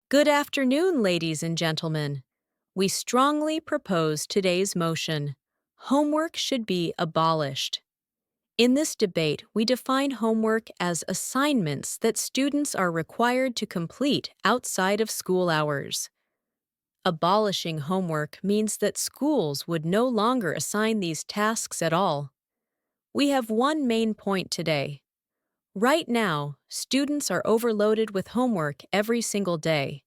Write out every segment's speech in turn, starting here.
Good afternoon, ladies and gentlemen. We strongly propose today's motion. Homework should be abolished. In this debate, we define homework as assignments that students are required to complete outside of school hours. Abolishing homework means that schools would no longer assign these tasks at all. We have one main point today. Right now, students are overloaded with homework every single day.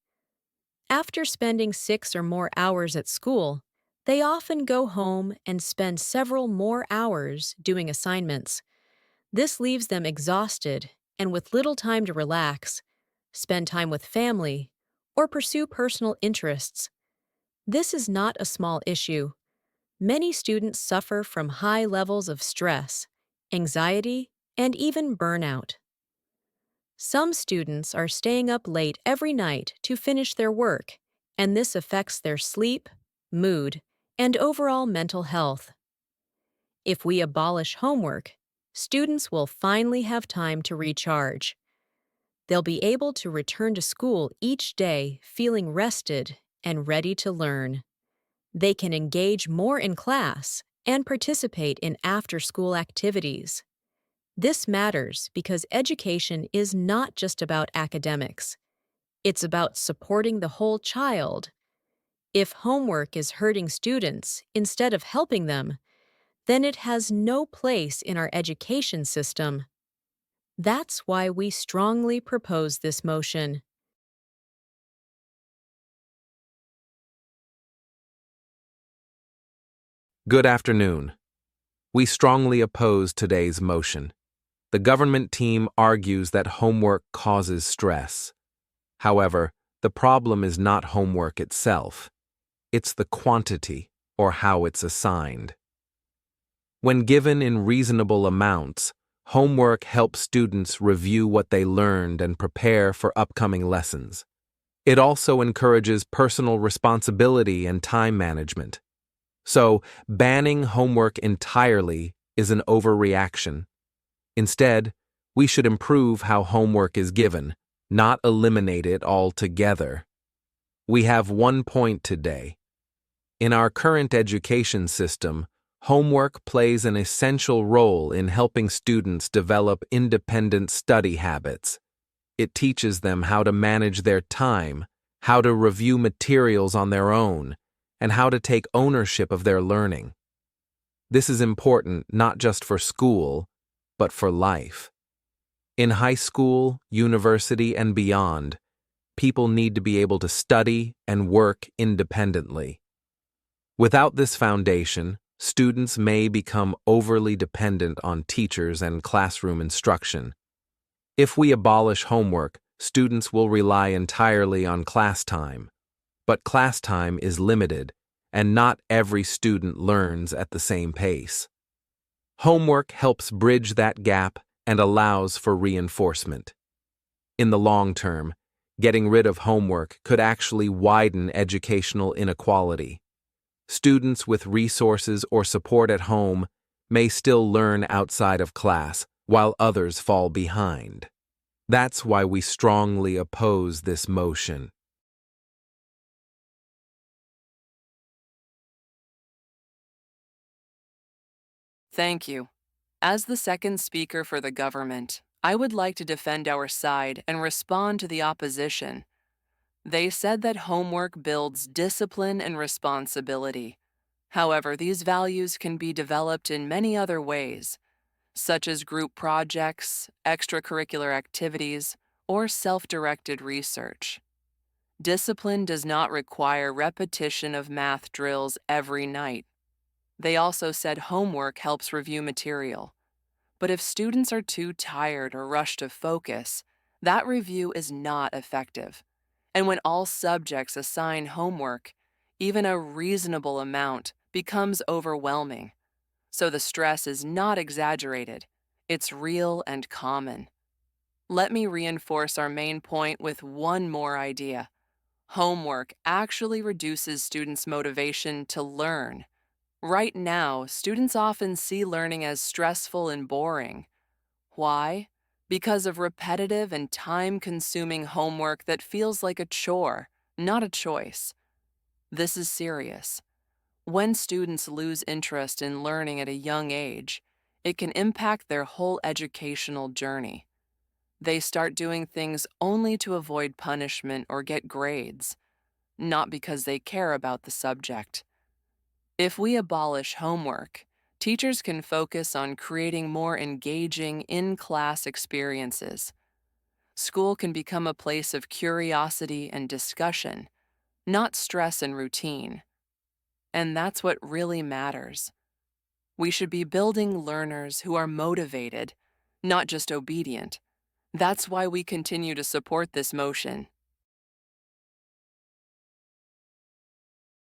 After spending 6 or more hours at school, they often go home and spend several more hours doing assignments. This leaves them exhausted and with little time to relax, spend time with family, or pursue personal interests. This is not a small issue. Many students suffer from high levels of stress, anxiety, and even burnout. Some students are staying up late every night to finish their work, and this affects their sleep, mood, and overall mental health. If we abolish homework, students will finally have time to recharge. They'll be able to return to school each day feeling rested and ready to learn. They can engage more in class and participate in after-school activities. This matters because education is not just about academics. It's about supporting the whole child. If homework is hurting students instead of helping them, then it has no place in our education system. That's why we strongly propose this motion. Good afternoon. We strongly oppose today's motion. The government team argues that homework causes stress. However, the problem is not homework itself. It's the quantity, or how it's assigned. When given in reasonable amounts, homework helps students review what they learned and prepare for upcoming lessons. It also encourages personal responsibility and time management. So, banning homework entirely is an overreaction. Instead, we should improve how homework is given, not eliminate it altogether. We have one point today. In our current education system, homework plays an essential role in helping students develop independent study habits. It teaches them how to manage their time, how to review materials on their own, and how to take ownership of their learning. This is important not just for school, but for life. In high school, university, and beyond, people need to be able to study and work independently. Without this foundation, students may become overly dependent on teachers and classroom instruction. If we abolish homework, students will rely entirely on class time. But class time is limited, and not every student learns at the same pace. Homework helps bridge that gap and allows for reinforcement. In the long term, getting rid of homework could actually widen educational inequality. Students with resources or support at home may still learn outside of class, while others fall behind. That's why we strongly oppose this motion. Thank you. As the second speaker for the government, I would like to defend our side and respond to the opposition. They said that homework builds discipline and responsibility. However, these values can be developed in many other ways, such as group projects, extracurricular activities, or self-directed research. Discipline does not require repetition of math drills every night. They also said homework helps review material. But if students are too tired or rushed to focus, that review is not effective. And when all subjects assign homework, even a reasonable amount becomes overwhelming. So the stress is not exaggerated, it's real and common. Let me reinforce our main point with one more idea. Homework actually reduces students' motivation to learn. Right now, students often see learning as stressful and boring. Why? because of repetitive and time-consuming homework that feels like a chore, not a choice. This is serious. When students lose interest in learning at a young age, it can impact their whole educational journey. They start doing things only to avoid punishment or get grades, not because they care about the subject. If we abolish homework, teachers can focus on creating more engaging in-class experiences. School can become a place of curiosity and discussion, not stress and routine. And that's what really matters. We should be building learners who are motivated, not just obedient. That's why we continue to support this motion.